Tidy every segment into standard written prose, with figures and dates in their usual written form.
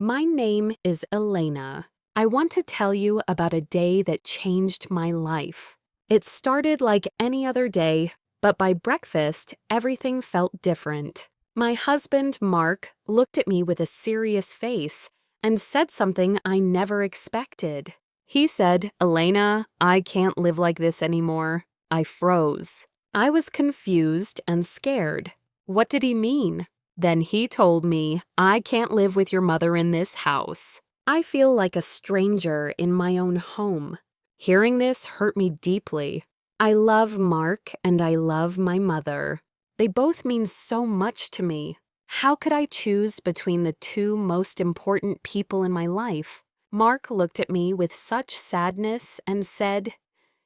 My name is Elena. I want to tell you about a day that changed my life. It started like any other day, but by breakfast, everything felt different. My husband, Mark, looked at me with a serious face and said something I never expected. He said, "Elena, I can't live like this anymore." I froze. I was confused and scared. What did he mean? Then he told me, "I can't live with your mother in this house. I feel like a stranger in my own home." Hearing this hurt me deeply. I love Mark and I love my mother. They both mean so much to me. How could I choose between the two most important people in my life? Mark looked at me with such sadness and said,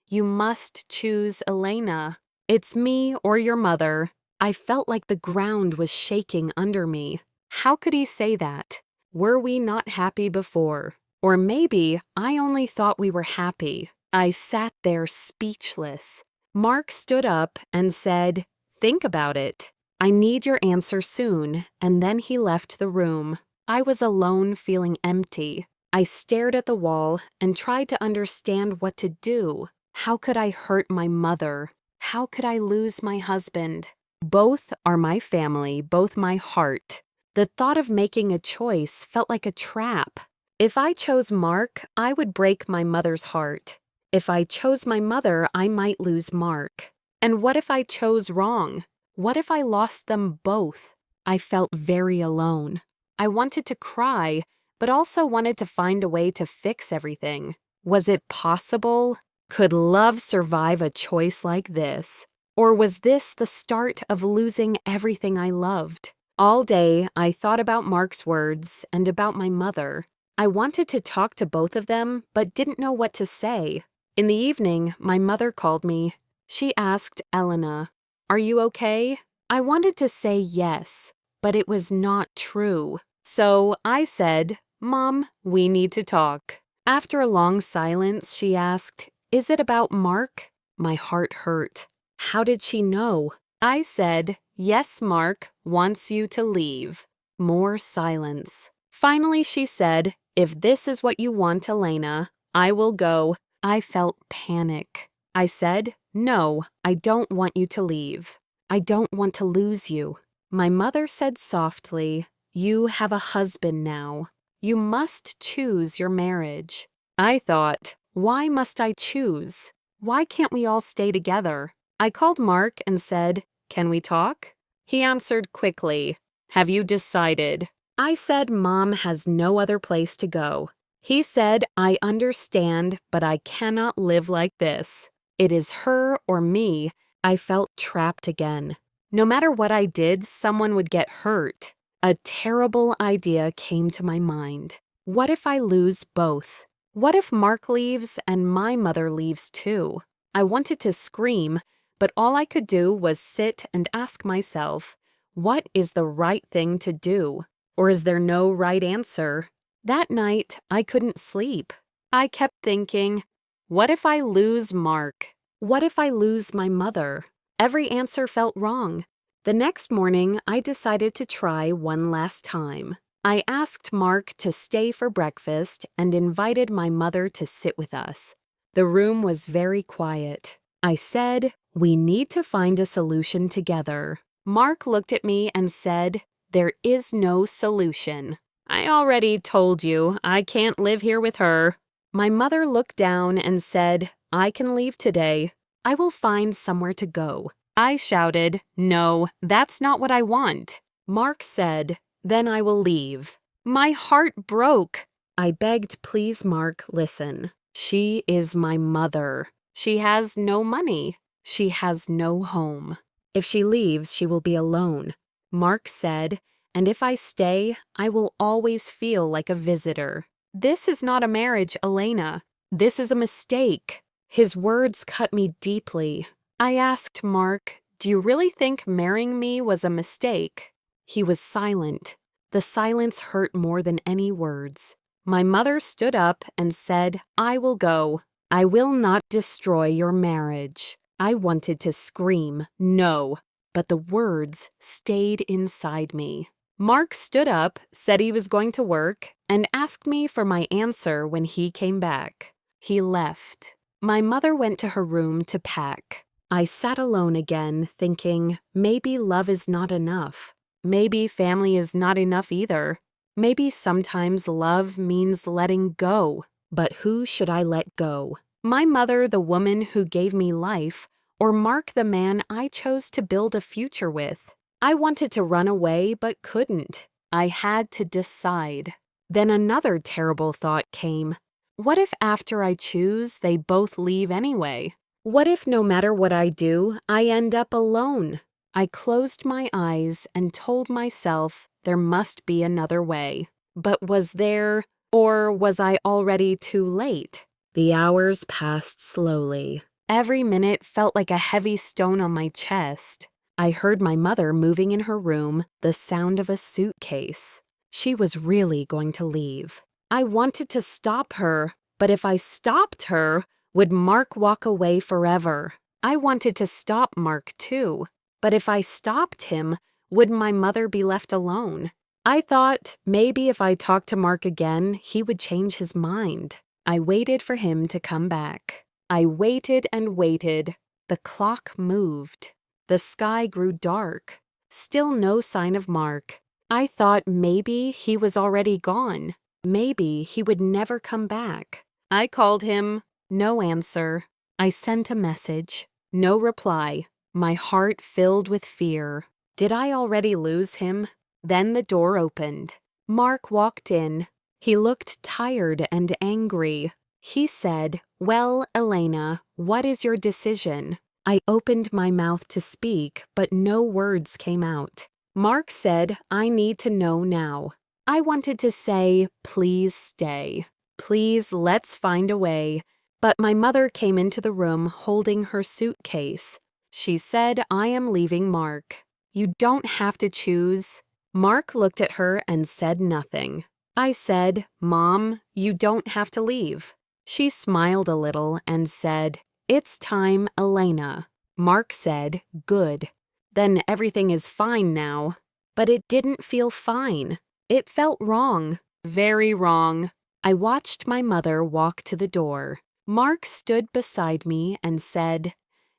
"You must choose Elena. It's me or your mother." I felt like the ground was shaking under me. How could he say that? Were we not happy before? Or maybe I only thought we were happy. I sat there speechless. Mark stood up and said, "Think about it. I need your answer soon," and then he left the room. I was alone, feeling empty. I stared at the wall and tried to understand what to do. How could I hurt my mother? How could I lose my husband? Both are my family, both my heart. The thought of making a choice felt like a trap. If I chose Mark, I would break my mother's heart. If I chose my mother, I might lose Mark. And what if I chose wrong? What if I lost them both? I felt very alone. I wanted to cry, but also wanted to find a way to fix everything. Was it possible? Could love survive a choice like this? Or was this the start of losing everything I loved? All day, I thought about Mark's words and about my mother. I wanted to talk to both of them, but didn't know what to say. In the evening, my mother called me. She asked Elena, "Are you okay?" I wanted to say yes, but it was not true. So I said, "Mom, we need to talk." After a long silence, she asked, "Is it about Mark?" My heart hurt. How did she know? I said, "Yes, Mark wants you to leave." More silence. Finally, she said, "If this is what you want, Elena, I will go." I felt panic. I said, "No, I don't want you to leave. I don't want to lose you." My mother said softly, "You have a husband now. You must choose your marriage." I thought, why must I choose? Why can't we all stay together? I called Mark and said, "Can we talk?" He answered quickly, "Have you decided?" I said Mom has no other place to go. He said, "I understand, but I cannot live like this. It is her or me." I felt trapped again. No matter what I did, someone would get hurt. A terrible idea came to my mind. What if I lose both? What if Mark leaves and my mother leaves too? I wanted to scream, but all I could do was sit and ask myself, what is the right thing to do? Or is there no right answer? That night, I couldn't sleep. I kept thinking, what if I lose Mark? What if I lose my mother? Every answer felt wrong. The next morning, I decided to try one last time. I asked Mark to stay for breakfast and invited my mother to sit with us. The room was very quiet. I said, "We need to find a solution together." Mark looked at me and said, "There is no solution." "I already told you I can't live here with her." My mother looked down and said, "I can leave today. I will find somewhere to go." I shouted, "No, that's not what I want." Mark said, "Then I will leave." My heart broke. I begged, "Please, Mark, listen. She is my mother. She has no money. She has no home. If she leaves, she will be alone." Mark said, "And if I stay, I will always feel like a visitor." This is not a marriage, Elena. This is a mistake. His words cut me deeply. I asked Mark, "Do you really think marrying me was a mistake?" He was silent. The silence hurt more than any words. My mother stood up and said, "I will go. I will not destroy your marriage." I wanted to scream, "No," but the words stayed inside me. Mark stood up, said he was going to work, and asked me for my answer when he came back. He left. My mother went to her room to pack. I sat alone again, thinking, maybe love is not enough. Maybe family is not enough either. Maybe sometimes love means letting go. But who should I let go? My mother, the woman who gave me life, or Mark, the man I chose to build a future with? I wanted to run away but couldn't. I had to decide. Then another terrible thought came. What if after I choose, they both leave anyway? What if no matter what I do, I end up alone? I closed my eyes and told myself there must be another way. But was there, or was I already too late? The hours passed slowly. Every minute felt like a heavy stone on my chest. I heard my mother moving in her room, the sound of a suitcase. She was really going to leave. I wanted to stop her, but if I stopped her, would Mark walk away forever? I wanted to stop Mark too, but if I stopped him, would my mother be left alone? I thought maybe if I talked to Mark again, he would change his mind. I waited for him to come back. I waited and waited. The clock moved. The sky grew dark. Still no sign of Mark. I thought maybe he was already gone. Maybe he would never come back. I called him. No answer. I sent a message. No reply. My heart filled with fear. Did I already lose him? Then the door opened. Mark walked in. He looked tired and angry. He said, "Well, Elena, what is your decision?" I opened my mouth to speak, but no words came out. Mark said, "I need to know now." I wanted to say, "Please stay. Please, let's find a way." But my mother came into the room holding her suitcase. She said, "I am leaving Mark. You don't have to choose." Mark looked at her and said nothing. I said, "Mom, you don't have to leave." She smiled a little and said, "It's time, Elena." Mark said, "Good. Then everything is fine now." But it didn't feel fine. It felt wrong. Very wrong. I watched my mother walk to the door. Mark stood beside me and said,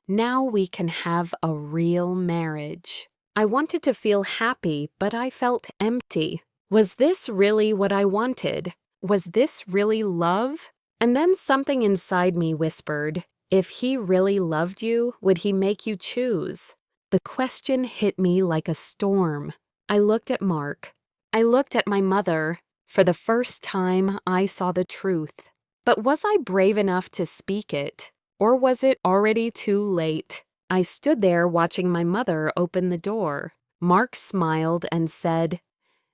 "Now we can have a real marriage." I wanted to feel happy, but I felt empty. Was this really what I wanted? Was this really love? And then something inside me whispered, if he really loved you, would he make you choose? The question hit me like a storm. I looked at Mark. I looked at my mother. For the first time, I saw the truth. But was I brave enough to speak it? Or was it already too late? I stood there watching my mother open the door. Mark smiled and said,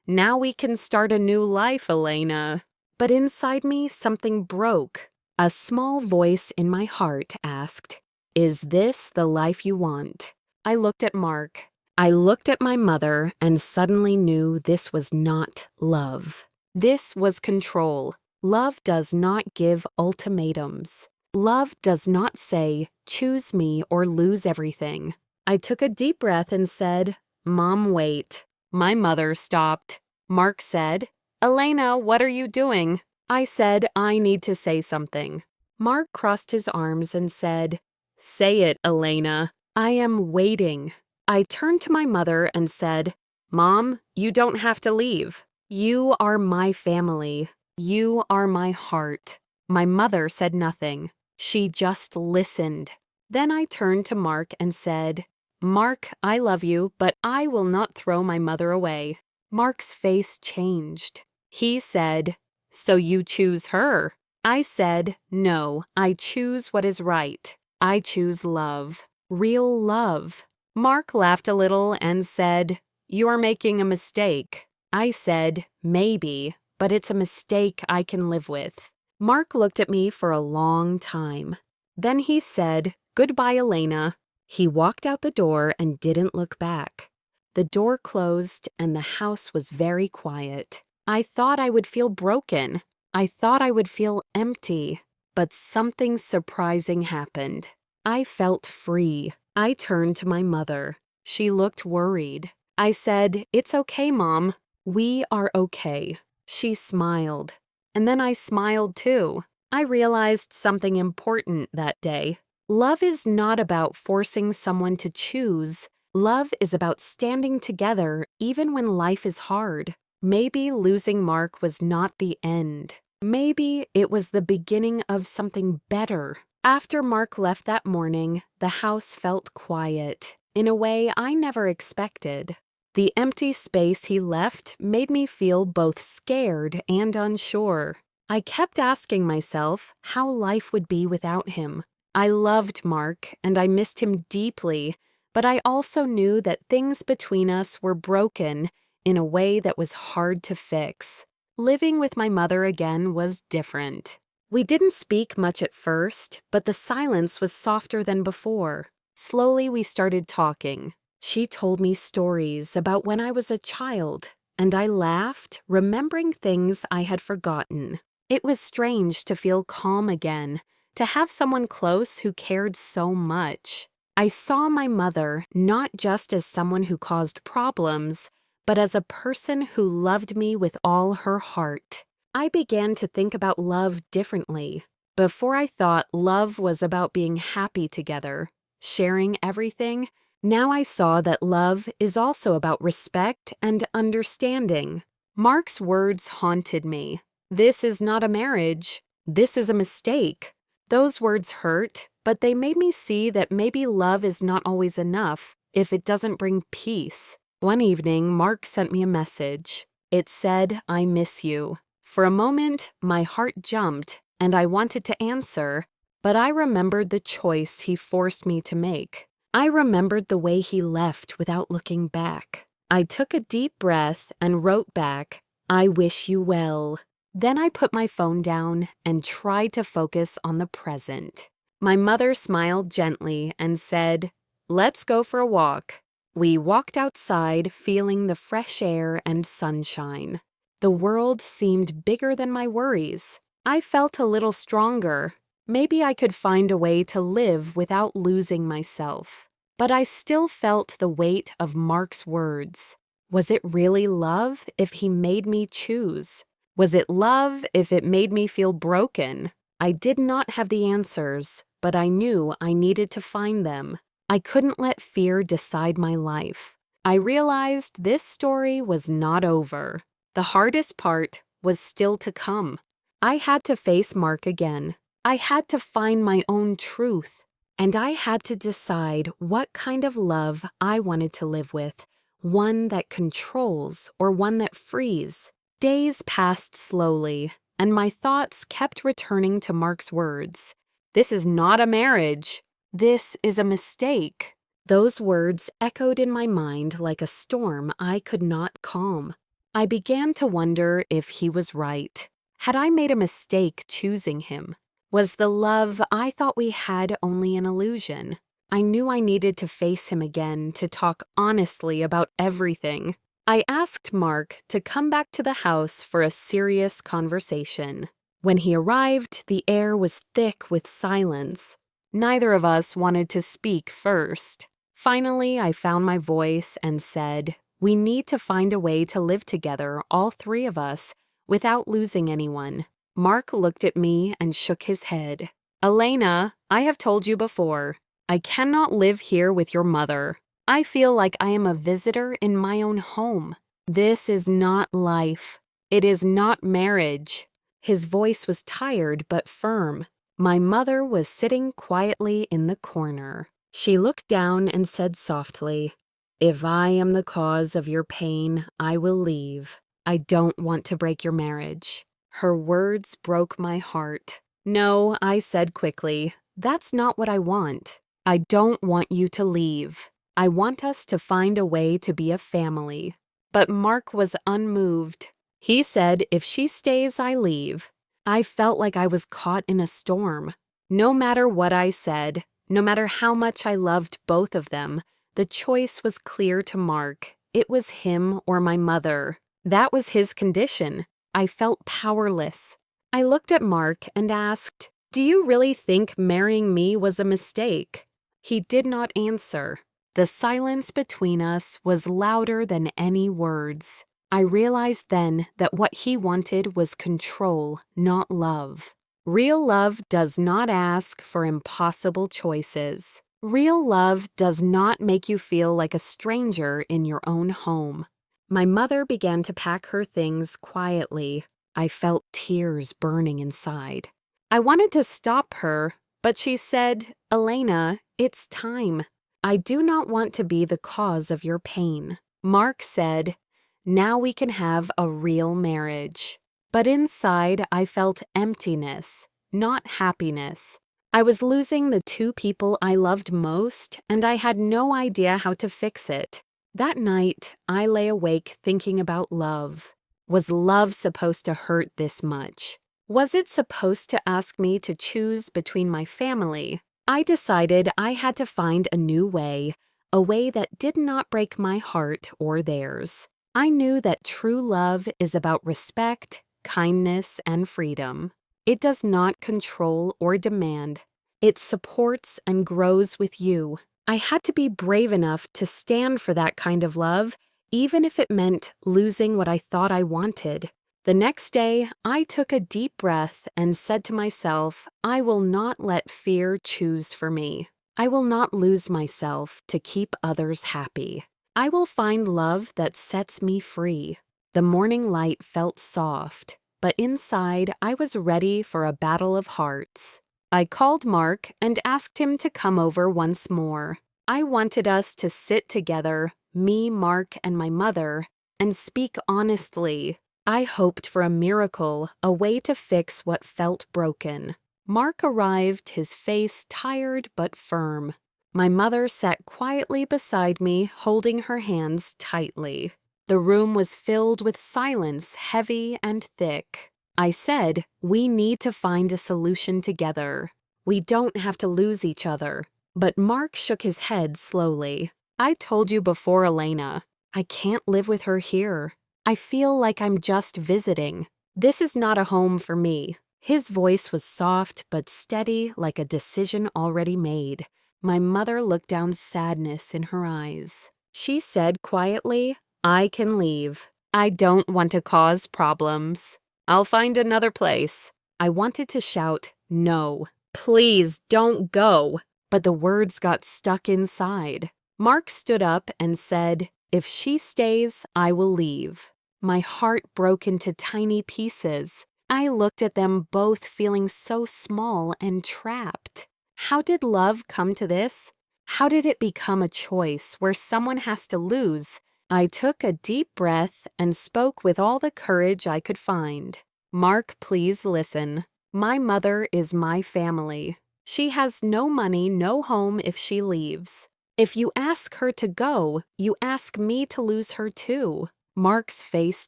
"Now we can start a new life, Elena." But inside me, something broke. A small voice in my heart asked, "Is this the life you want?" I looked at Mark. I looked at my mother and suddenly knew this was not love. This was control. Love does not give ultimatums. Love does not say, "Choose me or lose everything." I took a deep breath and said, "Mom, wait." My mother stopped. Mark said, "Elena, what are you doing?" I said, "I need to say something." Mark crossed his arms and said, "Say it, Elena. I am waiting." I turned to my mother and said, "Mom, you don't have to leave. You are my family. You are my heart." My mother said nothing. She just listened. Then I turned to Mark and said, "Mark, I love you, but I will not throw my mother away." Mark's face changed. He said, "So you choose her?" I said, "No, I choose what is right. I choose love. Real love." Mark laughed a little and said, "You are making a mistake." I said, "Maybe, but it's a mistake I can live with." Mark looked at me for a long time. Then he said, "Goodbye, Elena." He walked out the door and didn't look back. The door closed and the house was very quiet. I thought I would feel broken. I thought I would feel empty. But something surprising happened. I felt free. I turned to my mother. She looked worried. I said, "It's okay, Mom. We are okay." She smiled. And then I smiled too. I realized something important that day. Love is not about forcing someone to choose. Love is about standing together even when life is hard. Maybe losing Mark was not the end. Maybe it was the beginning of something better. After Mark left that morning, the house felt quiet, in a way I never expected. The empty space he left made me feel both scared and unsure. I kept asking myself how life would be without him. I loved Mark, and I missed him deeply, but I also knew that things between us were broken in a way that was hard to fix. Living with my mother again was different. We didn't speak much at first, but the silence was softer than before. Slowly we started talking. She told me stories about when I was a child, and I laughed, remembering things I had forgotten. It was strange to feel calm again, to have someone close who cared so much. I saw my mother not just as someone who caused problems, but as a person who loved me with all her heart. I began to think about love differently. Before I thought love was about being happy together, sharing everything, now I saw that love is also about respect and understanding. Mark's words haunted me. This is not a marriage. This is a mistake. Those words hurt, but they made me see that maybe love is not always enough if it doesn't bring peace. One evening, Mark sent me a message. It said, "I miss you." For a moment, my heart jumped, and I wanted to answer, but I remembered the choice he forced me to make. I remembered the way he left without looking back. I took a deep breath and wrote back, "I wish you well." Then I put my phone down and tried to focus on the present. My mother smiled gently and said, "Let's go for a walk." We walked outside, feeling the fresh air and sunshine. The world seemed bigger than my worries. I felt a little stronger. Maybe I could find a way to live without losing myself. But I still felt the weight of Mark's words. Was it really love if he made me choose? Was it love if it made me feel broken? I did not have the answers, but I knew I needed to find them. I couldn't let fear decide my life. I realized this story was not over. The hardest part was still to come. I had to face Mark again. I had to find my own truth. And I had to decide what kind of love I wanted to live with, one that controls or one that frees. Days passed slowly, and my thoughts kept returning to Mark's words. This is not a marriage. This is a mistake. Those words echoed in my mind like a storm I could not calm. I began to wonder if he was right. Had I made a mistake choosing him? Was the love I thought we had only an illusion? I knew I needed to face him again to talk honestly about everything. I asked Mark to come back to the house for a serious conversation. When he arrived, the air was thick with silence. Neither of us wanted to speak first. Finally, I found my voice and said, "We need to find a way to live together, all three of us, without losing anyone." Mark looked at me and shook his head. "Elena, I have told you before, I cannot live here with your mother. I feel like I am a visitor in my own home. This is not life. It is not marriage." His voice was tired but firm. My mother was sitting quietly in the corner. She looked down and said softly, "If I am the cause of your pain, I will leave. I don't want to break your marriage." Her words broke my heart. "No," I said quickly, "that's not what I want. I don't want you to leave. I want us to find a way to be a family." But Mark was unmoved. He said, "If she stays, I leave." I felt like I was caught in a storm. No matter what I said, no matter how much I loved both of them, the choice was clear to Mark. It was him or my mother. That was his condition. I felt powerless. I looked at Mark and asked, "Do you really think marrying me was a mistake?" He did not answer. The silence between us was louder than any words. I realized then that what he wanted was control, not love. Real love does not ask for impossible choices. Real love does not make you feel like a stranger in your own home. My mother began to pack her things quietly. I felt tears burning inside. I wanted to stop her, but she said, "Elena, it's time. I do not want to be the cause of your pain." Mark said, "Now we can have a real marriage." But inside, I felt emptiness, not happiness. I was losing the two people I loved most, and I had no idea how to fix it. That night, I lay awake thinking about love. Was love supposed to hurt this much? Was it supposed to ask me to choose between my family? I decided I had to find a new way, a way that did not break my heart or theirs. I knew that true love is about respect, kindness, and freedom. It does not control or demand. It supports and grows with you. I had to be brave enough to stand for that kind of love, even if it meant losing what I thought I wanted. The next day, I took a deep breath and said to myself, I will not let fear choose for me. I will not lose myself to keep others happy. I will find love that sets me free. The morning light felt soft, but inside I was ready for a battle of hearts. I called Mark and asked him to come over once more. I wanted us to sit together, me, Mark, and my mother, and speak honestly. I hoped for a miracle, a way to fix what felt broken. Mark arrived, his face tired but firm. My mother sat quietly beside me, holding her hands tightly. The room was filled with silence, heavy and thick. I said, "We need to find a solution together. We don't have to lose each other." But Mark shook his head slowly. "I told you before, Elena. I can't live with her here. I feel like I'm just visiting. This is not a home for me." His voice was soft but steady, like a decision already made. My mother looked down sadness in her eyes. She said quietly, "I can leave. I don't want to cause problems. I'll find another place." I wanted to shout, "No, please don't go," but the words got stuck inside. Mark stood up and said, "If she stays, I will leave." My heart broke into tiny pieces. I looked at them both feeling so small and trapped. How did love come to this? How did it become a choice where someone has to lose? I took a deep breath and spoke with all the courage I could find. "Mark, please listen. My mother is my family. She has no money, no home if she leaves. If you ask her to go, you ask me to lose her too." Mark's face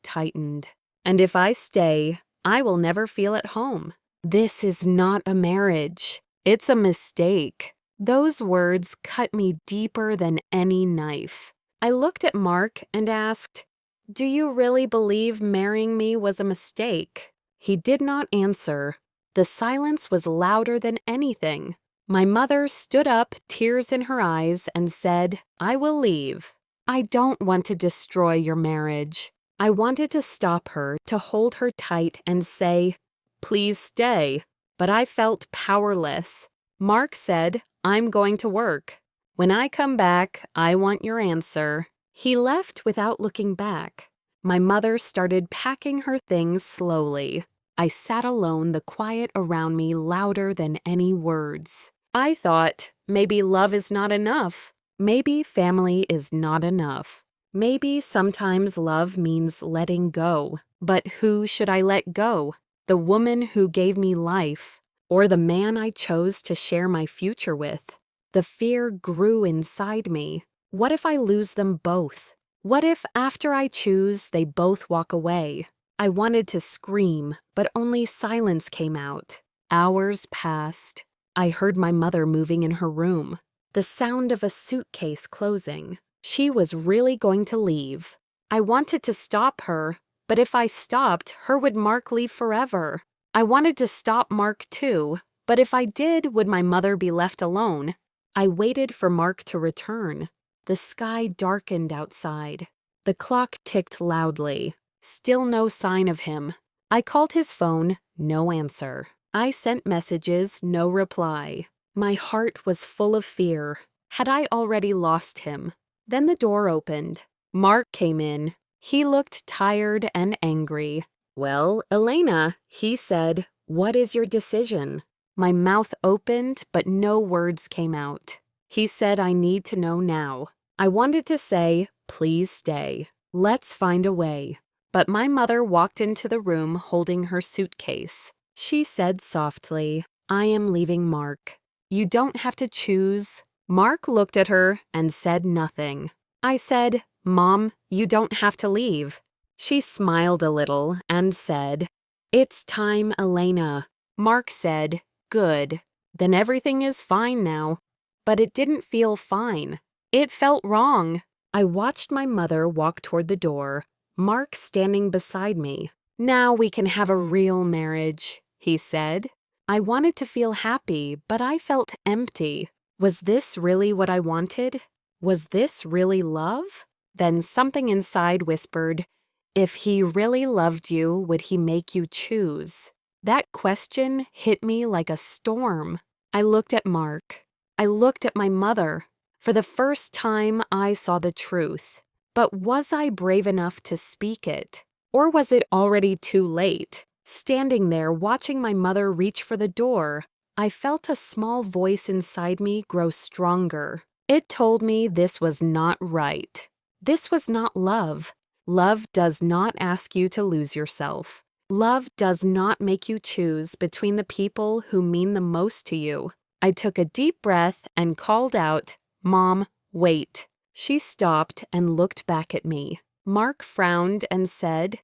tightened. "And if I stay, I will never feel at home. This is not a marriage. It's a mistake." Those words cut me deeper than any knife. I looked at Mark and asked, "Do you really believe marrying me was a mistake?" He did not answer. The silence was louder than anything. My mother stood up, tears in her eyes, and said, "I will leave. I don't want to destroy your marriage." I wanted to stop her, to hold her tight and say, "Please stay." But I felt powerless. Mark said, "I'm going to work. When I come back, I want your answer." He left without looking back. My mother started packing her things slowly. I sat alone, the quiet around me louder than any words. I thought, maybe love is not enough. Maybe family is not enough. Maybe sometimes love means letting go. But who should I let go? The woman who gave me life, or the man I chose to share my future with? The fear grew inside me. What if I lose them both? What if after I choose, they both walk away? I wanted to scream, but only silence came out. Hours passed. I heard my mother moving in her room. The sound of a suitcase closing. She was really going to leave. I wanted to stop her, but if I stopped, her would Mark leave forever. I wanted to stop Mark too, but if I did, would my mother be left alone? I waited for Mark to return. The sky darkened outside. The clock ticked loudly. Still no sign of him. I called his phone, no answer. I sent messages, no reply. My heart was full of fear. Had I already lost him? Then the door opened. Mark came in. He looked tired and angry. "Well, Elena," he said, "what is your decision?" My mouth opened, but no words came out. He said, "I need to know now." I wanted to say, "Please stay. Let's find a way." But my mother walked into the room holding her suitcase. She said softly, "I am leaving Mark. You don't have to choose." Mark looked at her and said nothing. I said, "Mom, you don't have to leave." She smiled a little and said, "It's time, Elena." Mark said, "Good. Then everything is fine now." But it didn't feel fine. It felt wrong. I watched my mother walk toward the door, Mark standing beside me. "Now we can have a real marriage," he said. I wanted to feel happy, but I felt empty. Was this really what I wanted? Was this really love? Then something inside whispered, "If he really loved you, would he make you choose?" That question hit me like a storm. I looked at Mark. I looked at my mother. For the first time, I saw the truth. But was I brave enough to speak it? Or was it already too late? Standing there, watching my mother reach for the door, I felt a small voice inside me grow stronger. It told me this was not right. This was not love. Love does not ask you to lose yourself. Love does not make you choose between the people who mean the most to you. I took a deep breath and called out, "Mom, wait." She stopped and looked back at me. Mark frowned and said,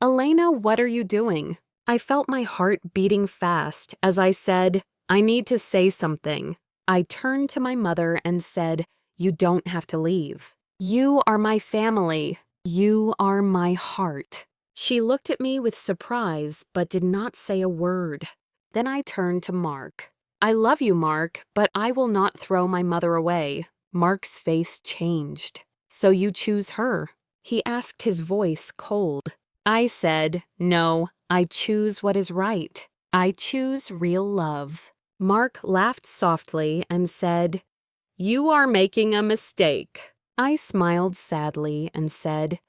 "Elena, what are you doing?" I felt my heart beating fast as I said, "I need to say something." I turned to my mother and said, "You don't have to leave. You are my family. You are my heart." She looked at me with surprise but did not say a word. Then I turned to Mark. "I love you, Mark, but I will not throw my mother away." Mark's face changed. "So you choose her?" He asked, his voice cold. I said, "No, I choose what is right. I choose real love." Mark laughed softly and said, "You are making a mistake." I smiled sadly and said,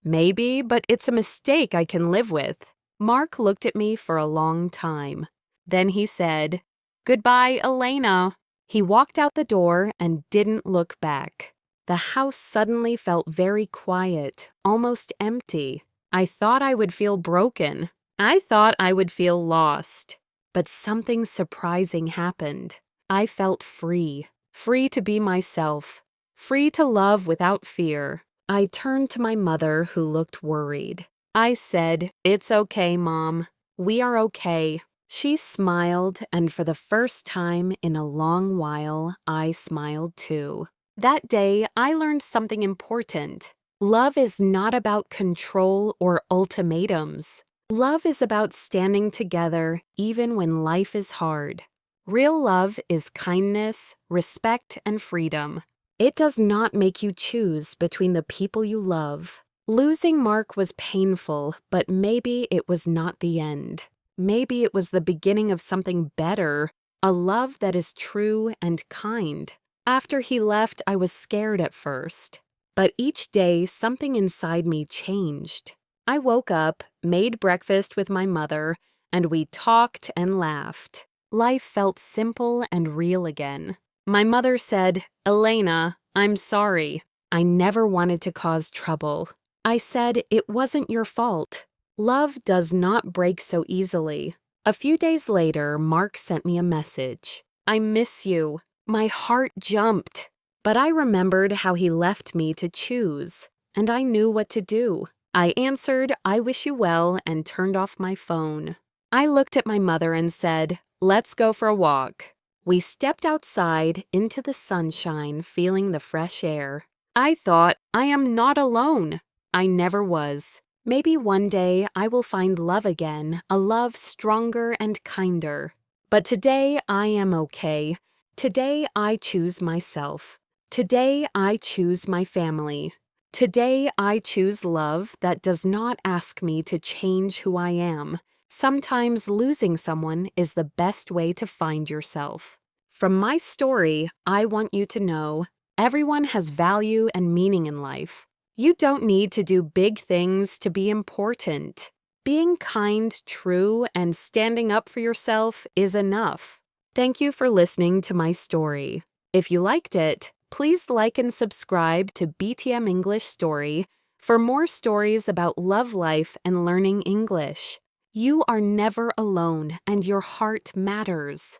"Maybe, but it's a mistake I can live with." Mark looked at me for a long time. Then he said, "Goodbye, Elena." He walked out the door and didn't look back. The house suddenly felt very quiet, almost empty. I thought I would feel broken. I thought I would feel lost. But something surprising happened. I felt free. Free to be myself. Free to love without fear. I turned to my mother, who looked worried. I said, "It's okay, Mom. We are okay." She smiled, and for the first time in a long while, I smiled too. That day, I learned something important. Love is not about control or ultimatums. Love is about standing together even when life is hard. Real love is kindness, respect, and freedom. It does not make you choose between the people you love. Losing Mark was painful, but maybe it was not the end. Maybe it was the beginning of something better, a love that is true and kind. After he left, I was scared at first. But each day, something inside me changed. I woke up, made breakfast with my mother, and we talked and laughed. Life felt simple and real again. My mother said, "Elena, I'm sorry. I never wanted to cause trouble." I said, "It wasn't your fault." Love does not break so easily. A few days later, Mark sent me a message. "I miss you." My heart jumped. But I remembered how he left me to choose, and I knew what to do. I answered, "I wish you well," and turned off my phone. I looked at my mother and said, "Let's go for a walk." We stepped outside into the sunshine, feeling the fresh air. I thought, I am not alone. I never was. Maybe one day I will find love again, a love stronger and kinder. But today I am okay. Today I choose myself. Today I choose my family. Today I choose love that does not ask me to change who I am. Sometimes losing someone is the best way to find yourself. From my story, I want you to know everyone has value and meaning in life. You don't need to do big things to be important. Being kind, true, and standing up for yourself is enough. Thank you for listening to my story. If you liked it, please like and subscribe to BTM English Story for more stories about love life and learning English. You are never alone, and your heart matters.